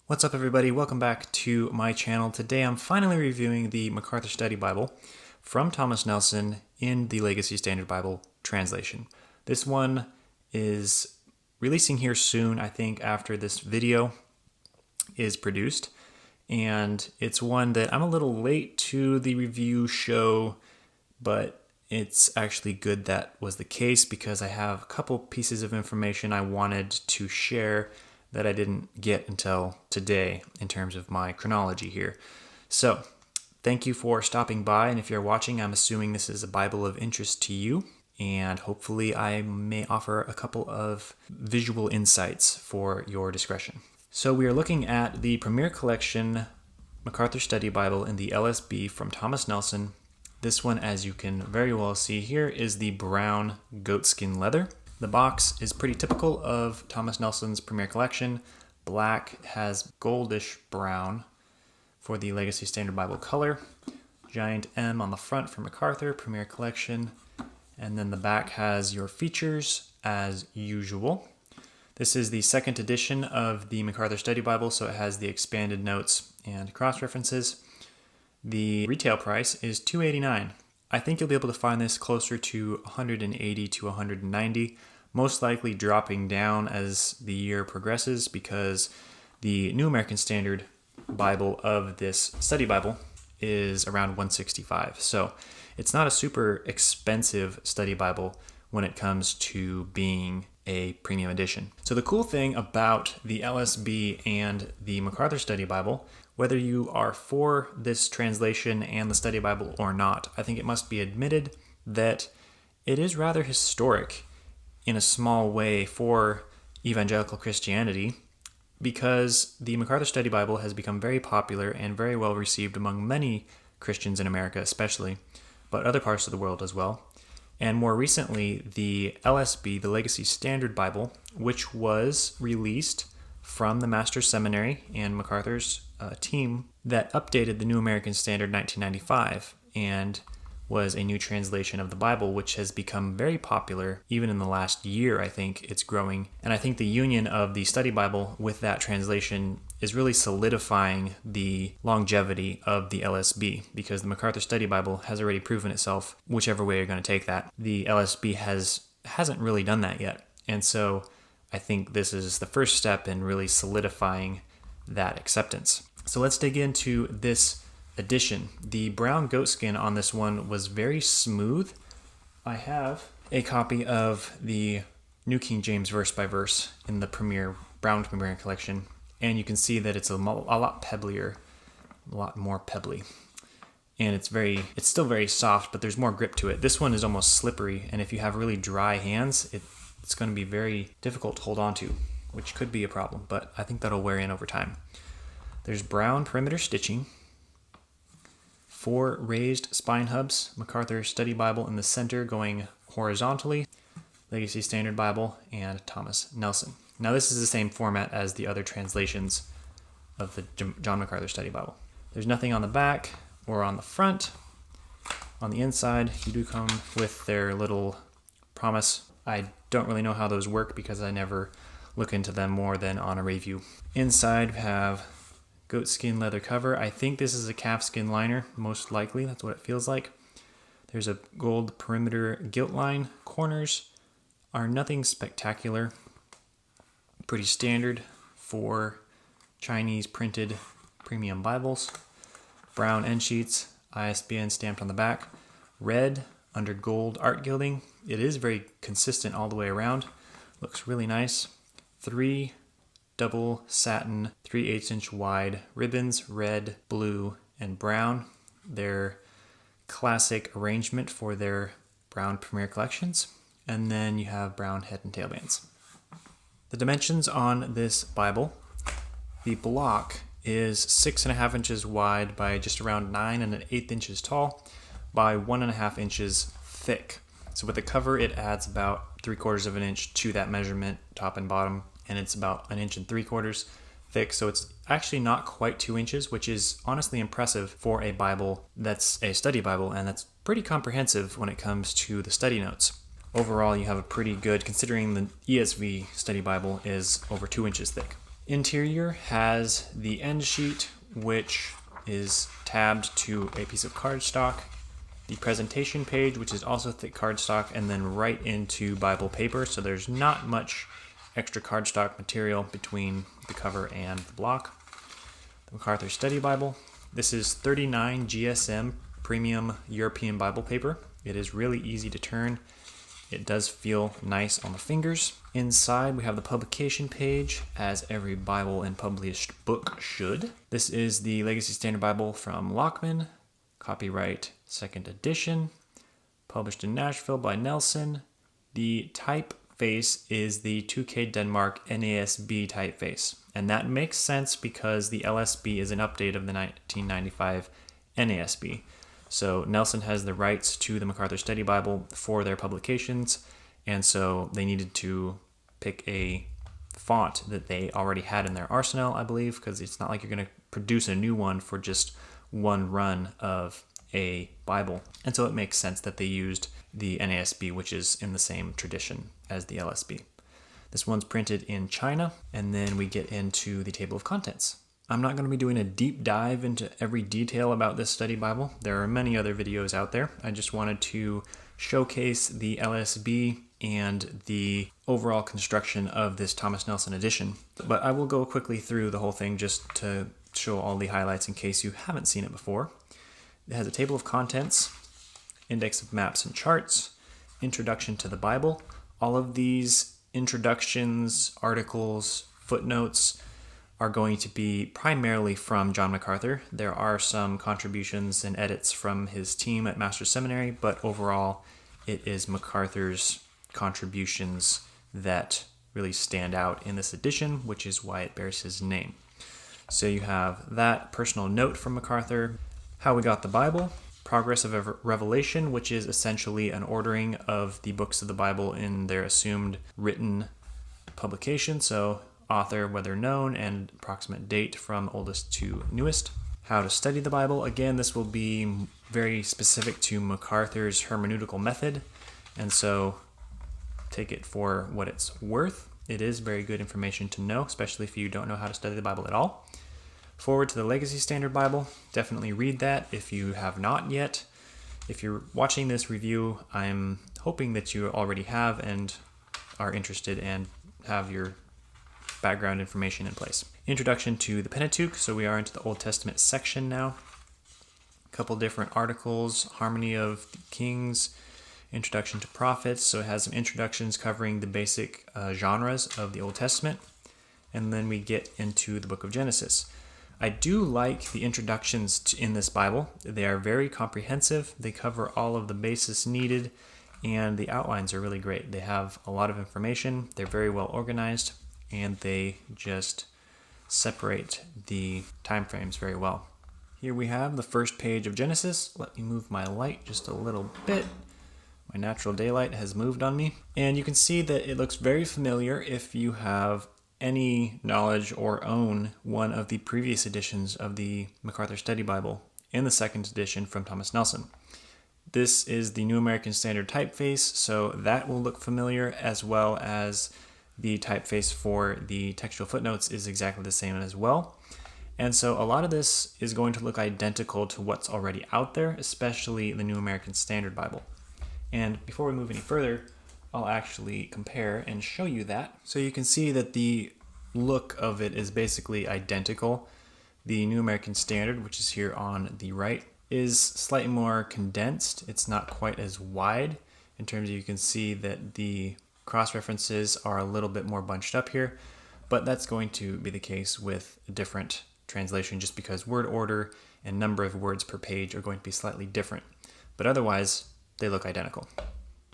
What's up, everybody? Welcome back to my channel. Today I'm finally reviewing the MacArthur Study Bible from Thomas Nelson in the Legacy Standard Bible translation. This one is releasing here soon, I think, after this video is produced. And it's one that I'm a little late to the review show, but it's actually good that was the case because I have a couple pieces of information I wanted to share that I didn't get until today in terms of my chronology here. So, thank you for stopping by, and if you're watching, I'm assuming this is a Bible of interest to you, and hopefully I may offer a couple of visual insights for your discretion. So we are looking at the Premier Collection MacArthur Study Bible in the LSB from Thomas Nelson. This one, as you can very well see here, is the brown goatskin leather. The box is pretty typical of Thomas Nelson's Premier Collection. Black has goldish brown for the Legacy Standard Bible color. Giant M on the front for MacArthur, Premier Collection. And then the back has your features as usual. This is the second edition of the MacArthur Study Bible, so it has the expanded notes and cross-references. The retail price is $2.89. I think you'll be able to find this closer to $180 to $190, most likely dropping down as the year progresses because the New American Standard Bible of this study Bible is around $165. So it's not a super expensive study Bible when it comes to being a premium edition. So the cool thing about the LSB and the MacArthur Study Bible, whether you are for this translation and the study Bible or not, I think it must be admitted that it is rather historic in a small way for evangelical Christianity because the MacArthur Study Bible has become very popular and very well received among many Christians in America especially, but other parts of the world as well. And more recently, the LSB, the Legacy Standard Bible, which was released from the Master's Seminary and MacArthur's team that updated the New American Standard 1995 and was a new translation of the Bible, which has become very popular even in the last year. I think it's growing. And I think the union of the study Bible with that translation is really solidifying the longevity of the LSB because the MacArthur Study Bible has already proven itself whichever way you're going to take that. The LSB hasn't really done that yet. And so I think this is the first step in really solidifying that acceptance. So let's dig into this edition. The brown goatskin on this one was very smooth. I have a copy of the New King James verse by verse in the Brown Premier Collection, and you can see that it's a lot pebblier, a lot more pebbly. And it's still very soft, but there's more grip to it. This one is almost slippery, and if you have really dry hands, it's going to be very difficult to hold on to, which could be a problem, but I think that'll wear in over time. There's brown perimeter stitching, 4 raised spine hubs, MacArthur Study Bible in the center going horizontally, Legacy Standard Bible, and Thomas Nelson. Now this is the same format as the other translations of the John MacArthur Study Bible. There's nothing on the back or on the front. On the inside, you do come with their little promise. I don't really know how those work because I never look into them more than on a review. Inside we have goatskin leather cover. I think this is a calfskin liner, most likely. That's what it feels like. There's a gold perimeter gilt line. Corners are nothing spectacular. Pretty standard for Chinese printed premium Bibles. Brown end sheets, ISBN stamped on the back. Red under gold art gilding. It is very consistent all the way around. Looks really nice. 3 double satin 3/8 inch wide ribbons, red, blue, and brown. Their classic arrangement for their brown Premier Collections. And then you have brown head and tail bands. The dimensions on this Bible, the block is 6.5 inches wide by just around 9 1/8 inches tall by 1.5 inches thick. So with the cover, it adds about 3/4 of an inch to that measurement, top and bottom, and it's about 1 3/4 inches thick. So it's actually not quite 2 inches, which is honestly impressive for a Bible that's a study Bible, and that's pretty comprehensive when it comes to the study notes. Overall, you have a pretty good, considering the ESV study Bible is over 2 inches thick. Interior has the end sheet, which is tabbed to a piece of cardstock, the presentation page, which is also thick cardstock, and then right into Bible paper. So there's not much extra cardstock material between the cover and the block. The MacArthur Study Bible. This is 39 GSM premium European Bible paper. It is really easy to turn. It does feel nice on the fingers. Inside we have the publication page, as every Bible and published book should. This is the Legacy Standard Bible from Lockman, copyright 2nd edition, published in Nashville by Nelson. The typeface is the 2K Denmark NASB typeface, and that makes sense because the LSB is an update of the 1995 NASB. So Nelson has the rights to the MacArthur Study Bible for their publications, and so they needed to pick a font that they already had in their arsenal, I believe, because it's not like you're going to produce a new one for just one run of a Bible. And so it makes sense that they used the NASB, which is in the same tradition as the LSB. This one's printed in China, and then we get into the table of contents. I'm not going to be doing a deep dive into every detail about this study Bible. There are many other videos out there. I just wanted to showcase the LSB and the overall construction of this Thomas Nelson edition. But I will go quickly through the whole thing just to show all the highlights in case you haven't seen it before. It has a table of contents, index of maps and charts, introduction to the Bible. All of these introductions, articles, footnotes are going to be primarily from John MacArthur. There are some contributions and edits from his team at Master's Seminary, but overall it is MacArthur's contributions that really stand out in this edition, which is why it bears his name. So you have that personal note from MacArthur, how we got the Bible, progress of Revelation, which is essentially an ordering of the books of the Bible in their assumed written publication. So author, whether known, and approximate date from oldest to newest. How to study the Bible. Again, this will be very specific to MacArthur's hermeneutical method, and so take it for what it's worth. It is very good information to know, especially if you don't know how to study the Bible at all. Forward to the Legacy Standard Bible. Definitely read that if you have not yet. If you're watching this review, I'm hoping that you already have and are interested and have your background information in place. Introduction to the Pentateuch. So we are into the Old Testament section now. A couple different articles. Harmony of the Kings. Introduction to Prophets. So it has some introductions covering the basic genres of the Old Testament. And then we get into the book of Genesis. I do like the introductions in this Bible. They are very comprehensive. They cover all of the basis needed, and the outlines are really great. They have a lot of information. They're very well organized, and they just separate the time frames very well. Here we have the first page of Genesis. Let me move my light just a little bit. My natural daylight has moved on me. And you can see that it looks very familiar if you have any knowledge or own one of the previous editions of the MacArthur Study Bible in the 2nd edition from Thomas Nelson. This is the New American Standard typeface, so that will look familiar, as well as the typeface for the textual footnotes is exactly the same as well. And so a lot of this is going to look identical to what's already out there, especially the New American Standard Bible. And before we move any further, I'll actually compare and show you that. So you can see that the look of it is basically identical. The New American Standard, which is here on the right, is slightly more condensed. It's not quite as wide in terms of, you can see that the cross-references are a little bit more bunched up here, but that's going to be the case with a different translation just because word order and number of words per page are going to be slightly different. But otherwise, they look identical.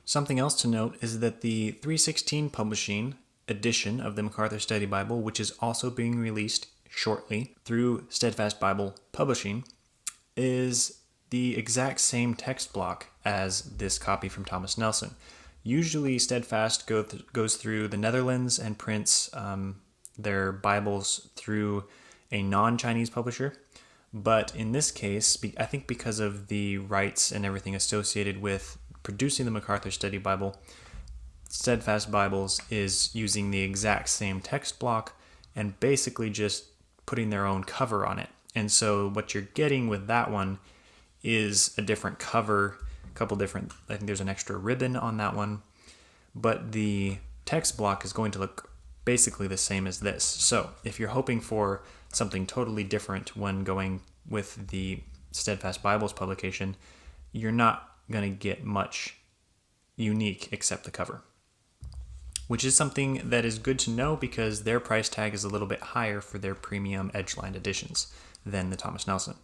Something else to note is that the 316 publishing edition of the MacArthur Study Bible, which is also being released shortly through Steadfast Bible Publishing, is the exact same text block as this copy from Thomas Nelson. Usually Steadfast goes through the Netherlands and prints their Bibles through a non-Chinese publisher. But in this case, I think because of the rights and everything associated with producing the MacArthur Study Bible, Steadfast Bibles is using the exact same text block and basically just putting their own cover on it. And so what you're getting with that one is a different cover, a couple different, I think there's an extra ribbon on that one, but the text block is going to look basically the same as this. So if you're hoping for something totally different when going with the Steadfast Bibles publication, you're not going to get much unique except the cover, which is something that is good to know because their price tag is a little bit higher for their premium edge-lined editions than the Thomas Nelson.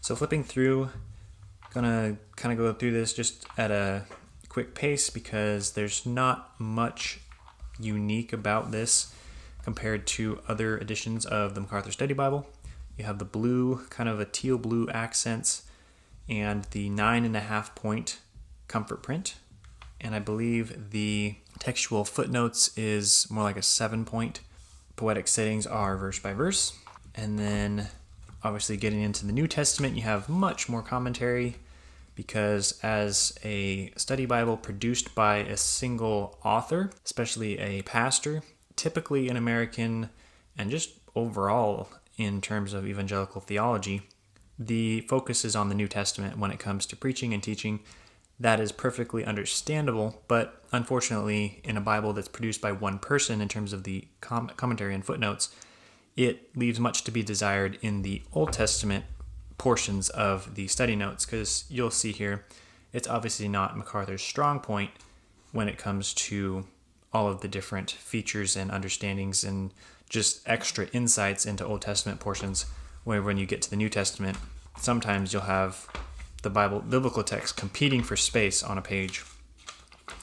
So flipping through, gonna kind of go through this just at a quick pace because there's not much unique about this compared to other editions of the MacArthur Study Bible. You have the blue, kind of a teal blue accents, and the 9.5 point comfort print. And I believe the textual footnotes is more like a 7 point. Poetic settings are verse by verse. And then obviously getting into the New Testament, you have much more commentary because as a study Bible produced by a single author, especially a pastor, typically in American and just overall in terms of evangelical theology, the focus is on the New Testament when it comes to preaching and teaching. That is perfectly understandable, but unfortunately, in a Bible that's produced by one person in terms of the commentary and footnotes, it leaves much to be desired in the Old Testament portions of the study notes, because you'll see here, it's obviously not MacArthur's strong point when it comes to all of the different features and understandings and just extra insights into Old Testament portions, where when you get to the New Testament, sometimes you'll have the biblical text competing for space on a page,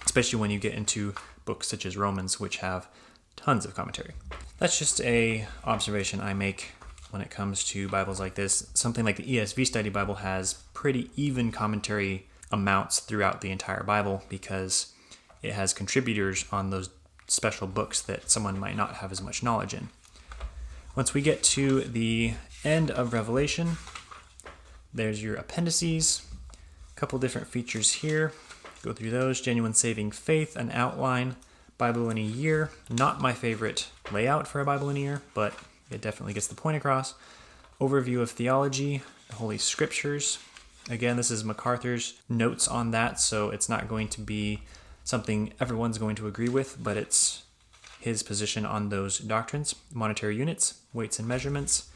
especially when you get into books such as Romans, which have tons of commentary. That's just a observation I make when it comes to Bibles like this. Something like the ESV Study Bible has pretty even commentary amounts throughout the entire Bible because it has contributors on those special books that someone might not have as much knowledge in. Once we get to the end of Revelation, there's your appendices, a couple different features here. Go through those. Genuine saving faith, an outline, Bible in a year. Not my favorite layout for a Bible in a year, but it definitely gets the point across. Overview of theology, the Holy Scriptures. Again, this is MacArthur's notes on that, so it's not going to be something everyone's going to agree with, but it's his position on those doctrines. Monetary units, weights and measurements.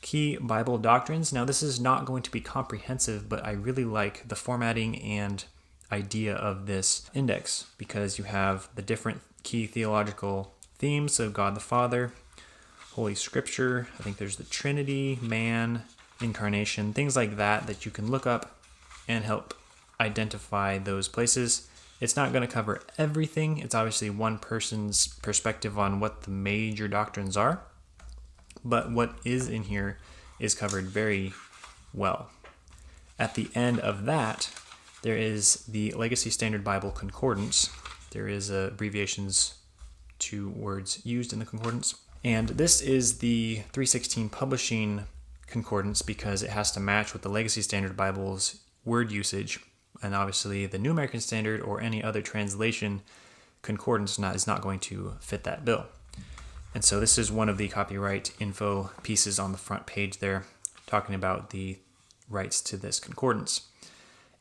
Key Bible doctrines. Now, this is not going to be comprehensive, but I really like the formatting and idea of this index because you have the different key theological themes. So God the Father, Holy Scripture, I think there's the Trinity, man, incarnation, things like that you can look up and help identify those places. It's not going to cover everything. It's obviously one person's perspective on what the major doctrines are, but what is in here is covered very well. At the end of that, there is the Legacy Standard Bible Concordance. There is abbreviations to words used in the concordance. And this is the 316 Publishing Concordance because it has to match with the Legacy Standard Bible's word usage. And obviously the New American Standard or any other translation concordance is not going to fit that bill. And so this is one of the copyright info pieces on the front page there, talking about the rights to this concordance.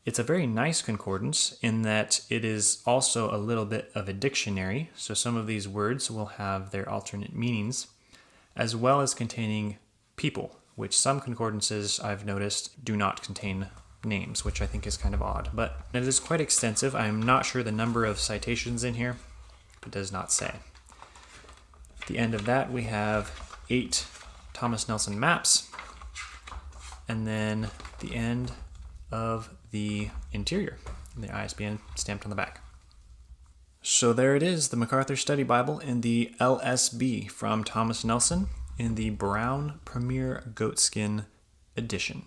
It's a very nice concordance in that it is also a little bit of a dictionary. So some of these words will have their alternate meanings, as well as containing people, which some concordances I've noticed do not contain names, which I think is kind of odd. But it is quite extensive. I'm not sure the number of citations in here. It does not say. At the end of that, we have 8 Thomas Nelson maps, and then the end of the interior, the ISBN stamped on the back. So there it is, the MacArthur Study Bible in the LSB from Thomas Nelson in the brown Premier Goatskin edition.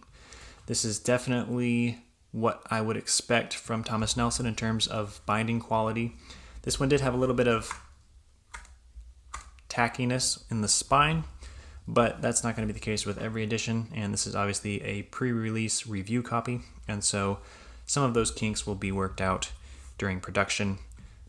This is definitely what I would expect from Thomas Nelson in terms of binding quality. This one did have a little bit of tackiness in the spine, but that's not going to be the case with every edition, and this is obviously a pre-release review copy, and so some of those kinks will be worked out during production,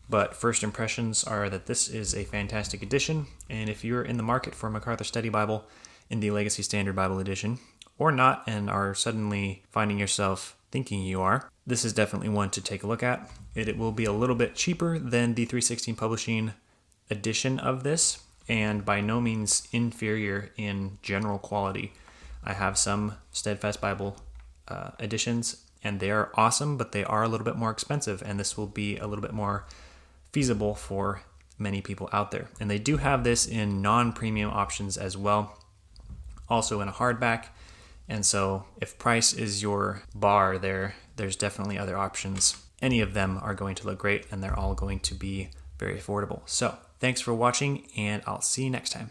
But first impressions are that this is a fantastic edition, and if you're in the market for a MacArthur Study Bible in the Legacy Standard Bible Edition, or not and are suddenly finding yourself thinking you are, this is definitely one to take a look at. It will be a little bit cheaper than the 316 Publishing edition of this, and by no means inferior in general quality. I have some Steadfast Bible editions, and they are awesome, but they are a little bit more expensive, and this will be a little bit more feasible for many people out there. And they do have this in non-premium options as well, also in a hardback. And so if price is your bar there's definitely other options. Any of them are going to look great, and they're all going to be very affordable. So thanks for watching, and I'll see you next time.